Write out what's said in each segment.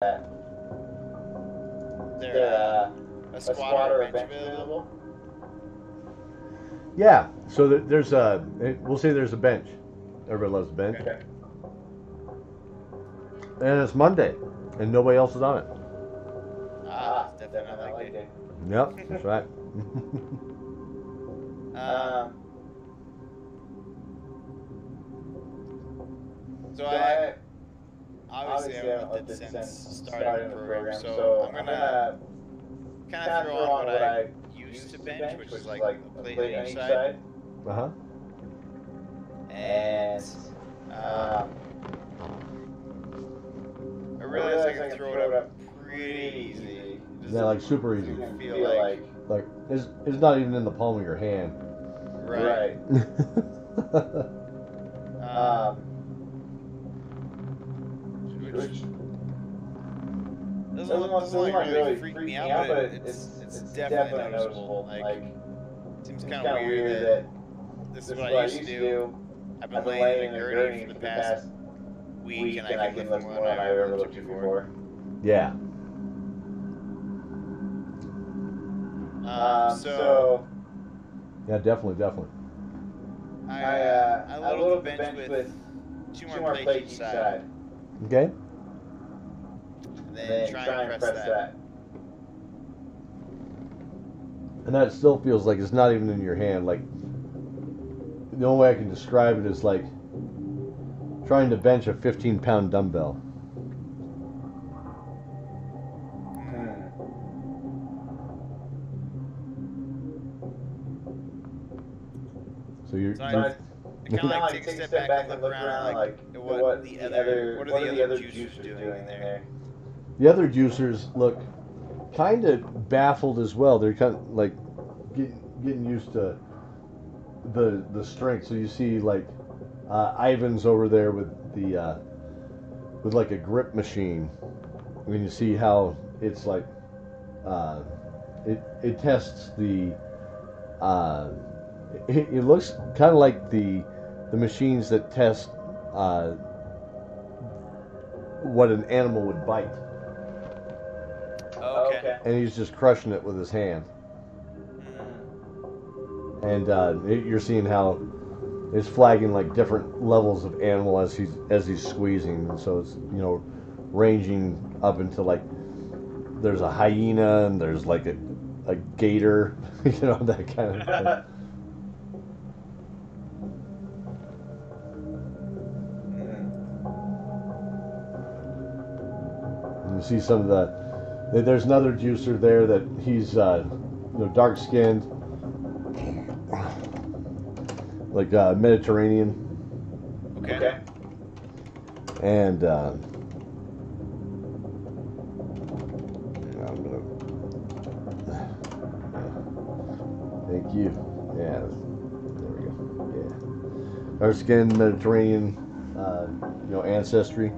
there a squat or a bench available? Yeah, so there's we'll say there's a bench. Everybody loves the bench. Okay. And it's Monday, and nobody else is on it. It's definitely not like day. Yep, that's right. So I obviously haven't looked at since starting the program, so I'm gonna kind of throw on what I used to bench, which is like a plate on each side. Uh-huh. And I realized I can throw it up pretty easy. Yeah, like super easy. Feel like it's not even in the palm of your hand. right. Which doesn't really freak me out, but it's definitely noticeable. Like, seems kind of weird that this is what I used to do. I've been laying in a gurney for the past week, and I can lift more than I've ever lifted before. Yeah. So Yeah, definitely. I loaded the bench with two more plates each side, Okay. and then try and press that. And that still feels like it's not even in your hand. Like, the only way I can describe it is like trying to bench a 15-pound dumbbell. So I kind of like take a step back and look around, like what are the other juicers doing in there? The other juicers look kind of baffled as well. They're kind of like getting used to the strength. So you see like Ivan's over there with the with like a grip machine. I mean, you see how it's like it tests the it looks kind of like the machines that test what an animal would bite. Oh, okay. And he's just crushing it with his hand. And you're seeing how it's flagging like different levels of animal as he's squeezing. And so it's ranging up into like there's a hyena and there's like a gator, that kind of thing. And you see some of there's another juicer there that he's dark skinned, like Mediterranean. Okay. And thank you. Yeah, there we go. Yeah, dark skinned Mediterranean, ancestry.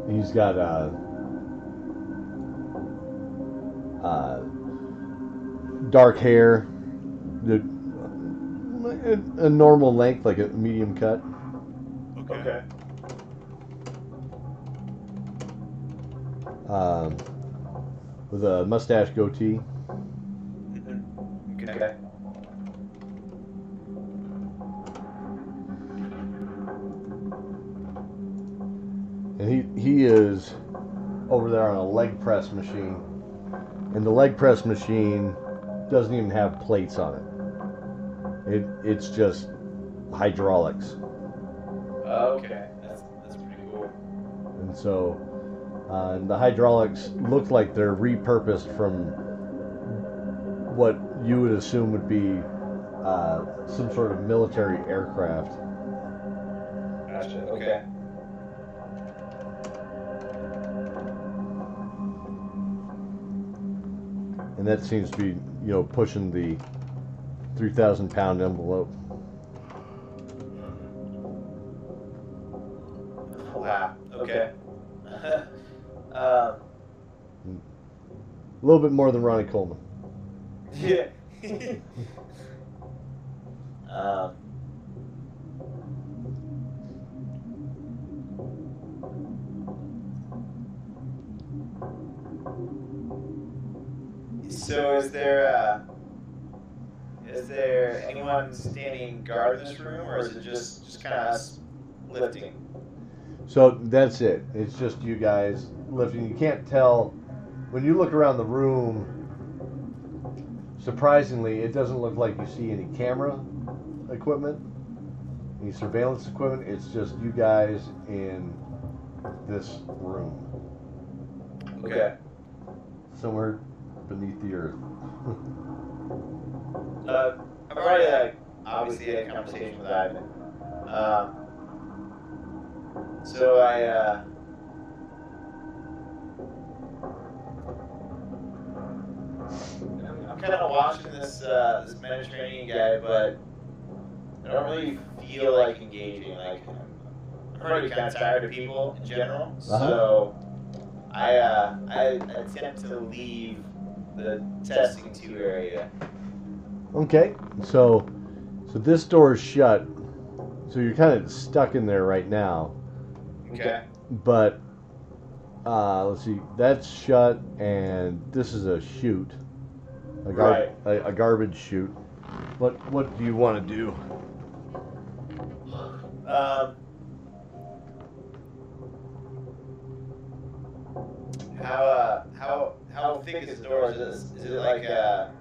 He's got dark hair, a normal length, like a medium cut. Okay. With a mustache goatee. Okay. And he is over there on a leg press machine, and the leg press machine doesn't even have plates on it. It's just hydraulics. Okay, that's pretty cool. And so the hydraulics look like they're repurposed from what you would assume would be some sort of military aircraft. Gotcha. Okay. And that seems to be, pushing the 3,000-pound envelope. Wow. Okay. A little bit more than Ronnie Coleman. Yeah. So is there anyone standing guard in this room, or is it just kind of us lifting? So that's it. It's just you guys lifting. You can't tell when you look around the room. Surprisingly, it doesn't look like you see any camera equipment, any surveillance equipment. It's just you guys in this room. Okay. Somewhere beneath the earth. I've already obviously had a conversation with Ivan. So I'm kind of watching this Mediterranean guy, but I don't really feel like engaging. Like I'm already kind of tired of people in general, so I attempt to leave the testing 2 area. Okay, so this door is shut, so you're kind of stuck in there right now. Okay. But let's see, that's shut, and this is a chute, a garbage chute. What do you want to do? How thick is the door? Is it like a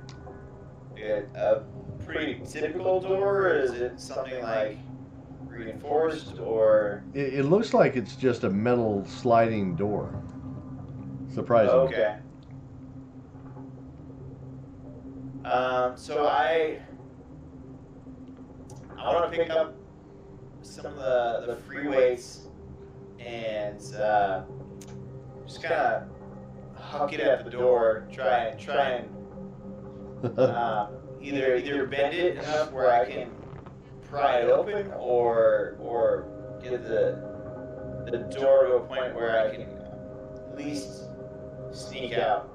pretty typical door, or is it something like reinforced, or? It looks like it's just a metal sliding door. Surprisingly. Okay. So I want to pick up some of the free weights and just kind of huck it at the door. Try and either bend it enough where I can pry it open, or get the door to a point where I can at least sneak out.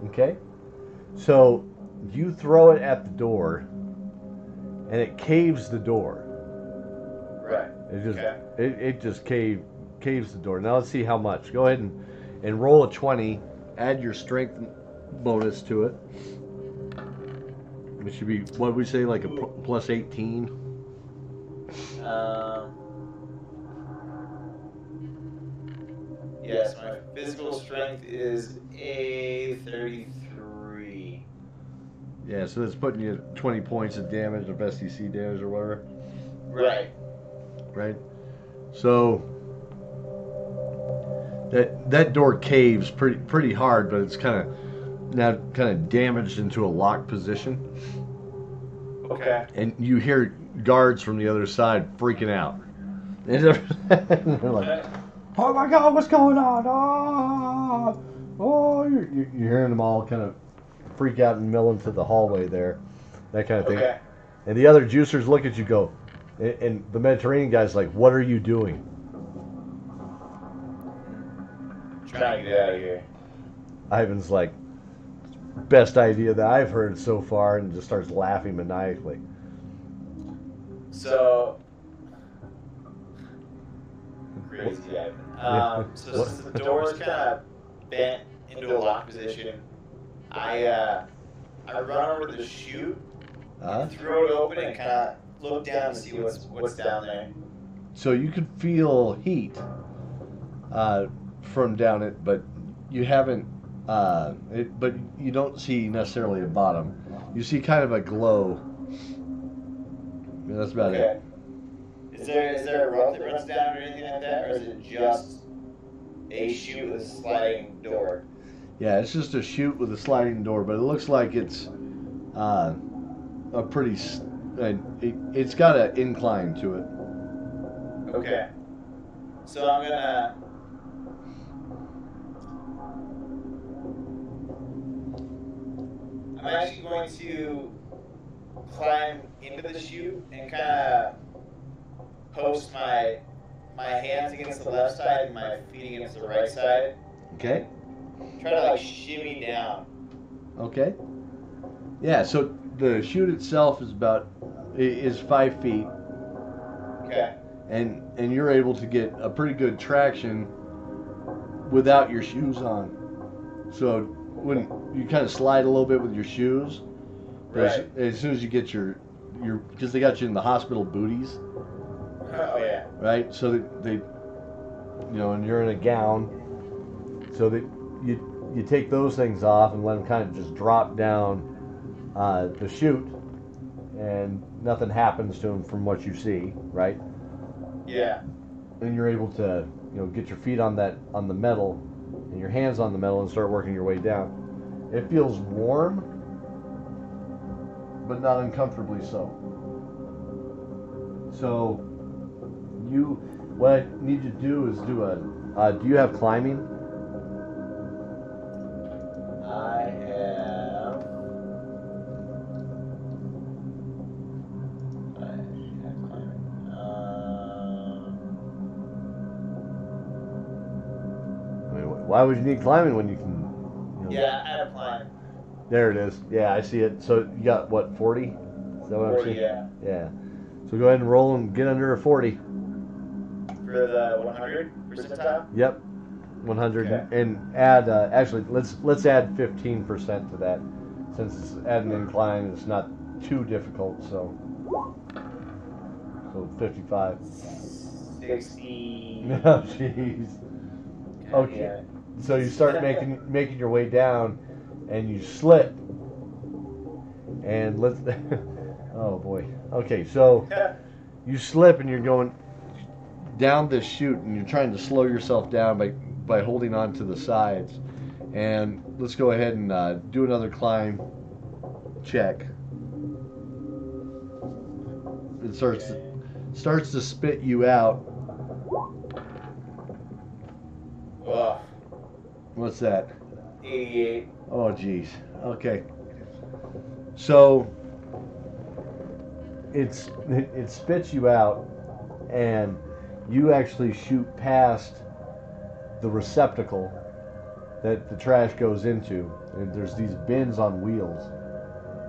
Okay. So you throw it at the door, and it caves the door. Right. It just caves the door. Now let's see how much. Go ahead and roll a 20. Add your strength bonus to it. It should be, what would we say, like a plus 18? Yes, my physical strength is a 33. Yeah, so that's putting you at 20 points of damage, or best DC damage, or whatever. Right. Right. So that door caves pretty hard, but it's kind of damaged into a locked position. Okay. And you hear guards from the other side freaking out. And they're like, "Oh my God, what's going on? Oh, you're hearing them all kind of freak out and mill into the hallway there, that kind of thing." Okay. And the other juicers look at you, go, and the Mediterranean guy's like, "What are you doing?" Trying to get out of here. Ivan's like, "Best idea that I've heard so far," and just starts laughing maniacally. So crazy, Ivan. So since the door's kind of bent into a lock position, I run over to the chute and throw it open and kind of look down and see what's down there. So you can feel heat from down it, but you haven't. But you don't see necessarily a bottom. You see kind of a glow. That's about it. Is there a rope that runs down or anything like that, or is it just a chute with a sliding door? Yeah, it's just a chute with a sliding door, but it looks like it's a pretty. It's got an incline to it. Okay. So I'm gonna. I'm actually going to climb into the chute and kind of post my hands against the left side and my feet against the right side. Okay. Try to shimmy down. Okay. Yeah. So the chute itself is 5 feet. Okay. And you're able to get a pretty good traction without your shoes on. So when you kind of slide a little bit with your shoes, Right. as soon as you get your because they got you in the hospital booties, Oh yeah. right? So they and you're in a gown, so that you take those things off and let them kind of just drop down the chute, and nothing happens to them from what you see, right? Yeah. And you're able to get your feet on the metal and your hands on the metal and start working your way down. It feels warm, but not uncomfortably so. So what I need you to do is do do you have climbing? I have climbing. I mean, why would you need climbing when you can? Yeah, I have climbing. There it is. Yeah, I see it. So you got what, 40? Is that what 40, I'm saying? yeah. Yeah. So go ahead and roll and get under a 40. For the 100 percentile? Yep. 100 Okay. and add actually let's add 15% to that, since it's at an incline. It's not too difficult. So 55. 60. Oh jeez. Okay. Yeah. So you start making your way down, and you slip. And let's. Oh boy. Okay, so you slip and you're going down this chute, and you're trying to slow yourself down by holding on to the sides. And let's go ahead and do another climb check. It starts to spit you out. Ugh. What's that? 88. Oh geez. Okay. So it spits you out, and you actually shoot past the receptacle that the trash goes into. And there's these bins on wheels,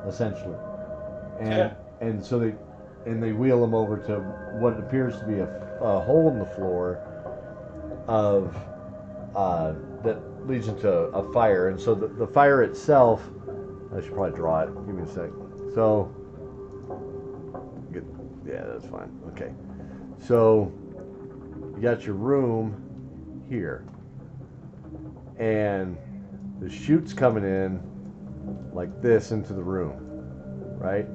essentially, and so they wheel them over to what appears to be a hole in the floor of that leads into a fire. And so the fire itself, I should probably draw it. Give me a sec. So, yeah, that's fine. Okay. So, you got your room here, and the chute's coming in like this into the room, right?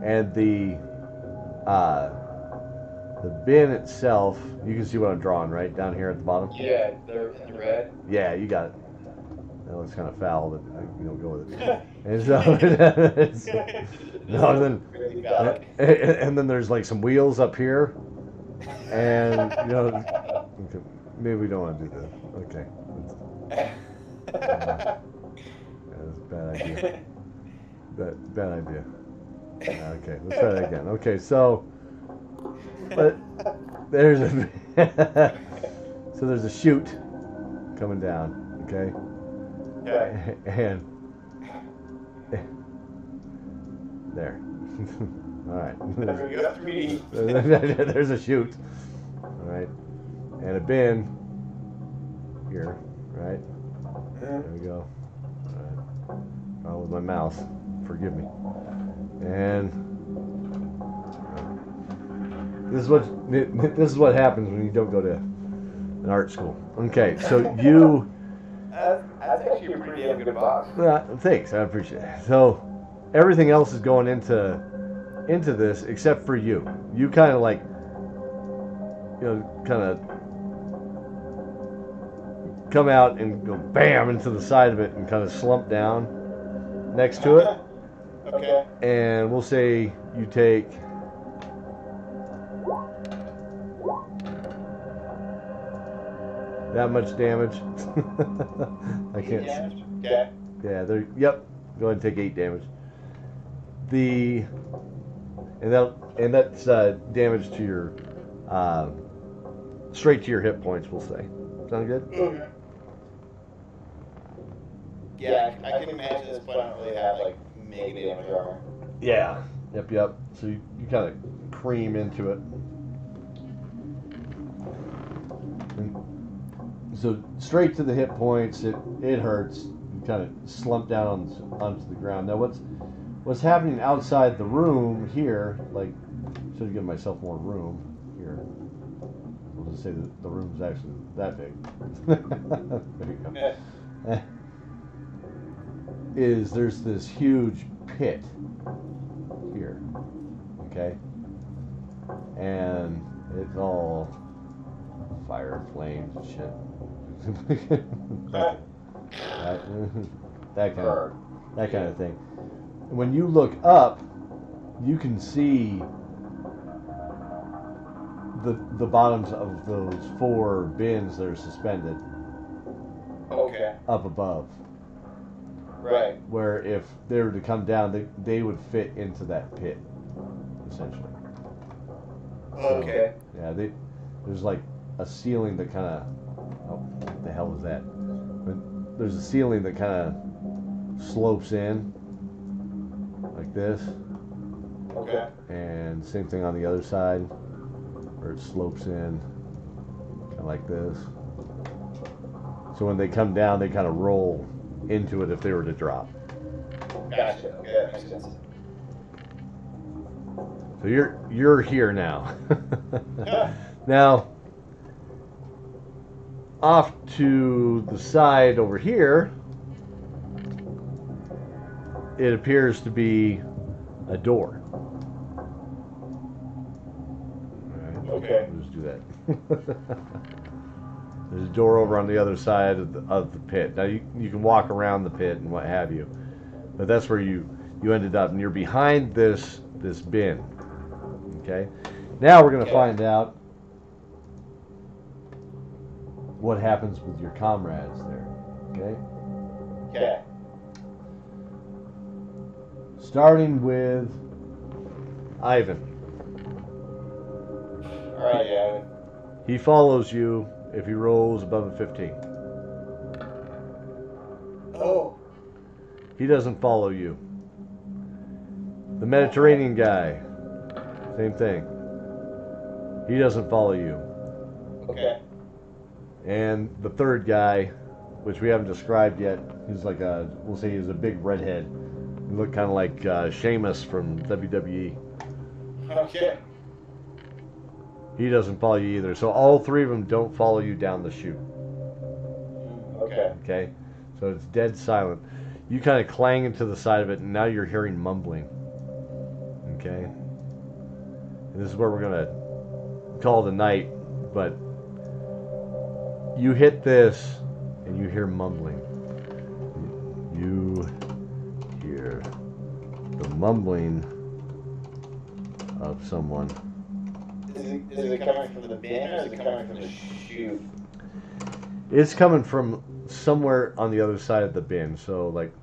And the bin itself, you can see what I'm drawing right down here at the bottom. Yeah, they're in the red. Yeah, you got it. That looks kind of foul, but go with it. And so, and then there's like some wheels up here, and okay, maybe we don't want to do that. Okay, that's a bad idea. Bad idea. Okay, let's try that again. Okay, so, but there's a chute coming down. Okay. Okay. And there. All right. There's a chute. All right. And a bin here. Right. There we go. All right. Oh, with my mouse. Forgive me. And this is what happens when you don't go to an art school. Okay, so you. That's actually a pretty damn good box. Thanks, I appreciate it. So everything else is going into this except for you. You kind of like, kind of come out and go bam into the side of it and kind of slump down next to it. Okay. And we'll say you take that much damage. I can't. Damage? Okay. Yeah, there. Yep. Go ahead and take 8 damage. And that's damage to your straight to your hit points. We'll say. Sound good? Okay. Yeah, I can imagine this, but I don't really have like mega damage armor. Yeah. Yep. So you kind of cream into it. And So straight to the hit points. It hurts. You kind of slump down onto the ground. Now what's happening outside the room here? Like, should have given myself more room here. We'll just say that the room's actually that big. There you go. There's this huge pit here, okay, and it's all fire and flames and shit. that kind of thing. When you look up, you can see the bottoms of those 4 bins that are suspended. Okay. Up above. Right. Where if they were to come down, they would fit into that pit, essentially. Okay. So, yeah, there's like a ceiling that kind of, oh, what the hell is that? But there's a ceiling that kind of slopes in, like this. Okay. And same thing on the other side, where it slopes in, kind of like this. So when they come down, they kind of roll into it if they were to drop. Gotcha. Okay, that makes sense. So you're here now. Now, off to the side over here, it appears to be a door. All right. Okay. We'll just do that. There's a door over on the other side of the pit. Now you can walk around the pit and what have you, but that's where you ended up, and you're behind this bin. Okay. Now we're going to find out what happens with your comrades there. Okay. Okay. Starting with Ivan. All right, yeah. He follows you if he rolls above a 15. Oh. He doesn't follow you. The Mediterranean guy, same thing. He doesn't follow you. Okay. And the third guy, which we haven't described yet, he's like we'll say he's a big redhead. He looked kind of like Sheamus from WWE. Okay. He doesn't follow you either. So all 3 of them don't follow you down the chute. Okay. Okay? So it's dead silent. You kind of clang into the side of it, and now you're hearing mumbling. Okay? And this is where we're going to call it a night, but you hit this, and you hear mumbling. You hear the mumbling of someone. Is it coming from the bin or is it coming from the chute? It's coming from somewhere on the other side of the bin, so like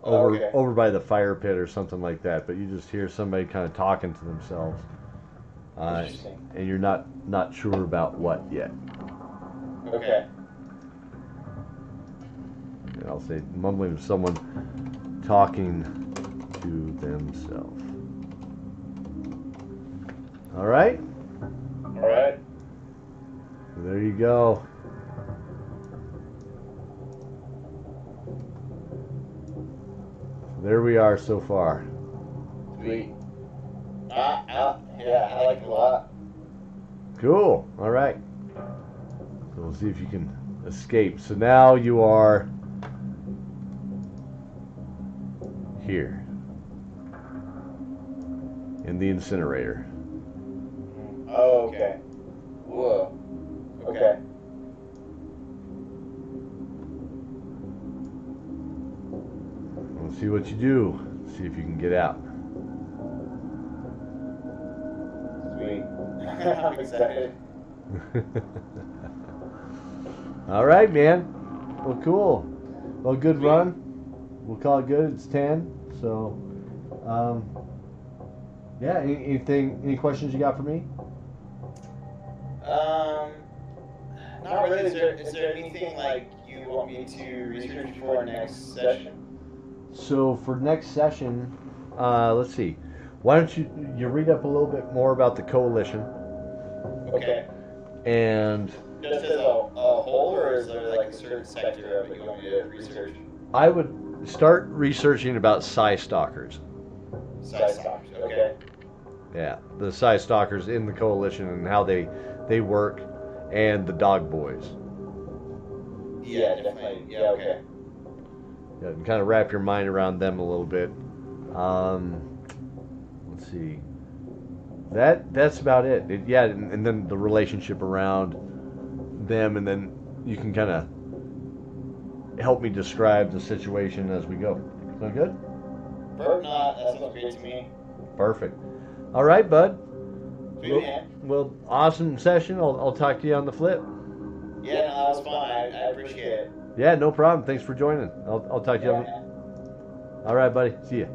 over by the fire pit or something like that. But you just hear somebody kind of talking to themselves, and you're not sure about what yet. Okay. And I'll say mumbling of someone talking to themselves. All right. All right. There you go. There we are so far. Sweet. Yeah, I like it a lot. Cool. All right. So we'll see if you can escape. So now you are here in the incinerator. Oh, okay. Whoa. Okay. We'll see what you do. See if you can get out. Sweet. I'm excited. All right, man. Well, cool. Well, good run. We'll call it good. It's 10. So, yeah. Any questions you got for me? Not really. Is there anything like you want me to research for next session? So for next session, let's see. Why don't you read up a little bit more about the coalition? Okay. And just as a whole, or is there like a certain sector of it you want me to research? I would start researching about Psi Stalkers. Psi Stalkers, okay. Yeah, the Psi Stalkers in the Coalition and how they work, and the Dog Boys. Yeah, definitely. Yeah, okay. Yeah, and kind of wrap your mind around them a little bit. Let's see. That's about it. Yeah, and then the relationship around them, and then you can kind of help me describe the situation as we go. Sound good? Perfect. No, that sounds great to me. Perfect. All right, bud. Sweet, man. Well, awesome session. I'll talk to you on the flip. Yeah, no, that was fun. I appreciate it. Yeah, no problem. Thanks for joining. I'll talk to you. All right, buddy. See ya.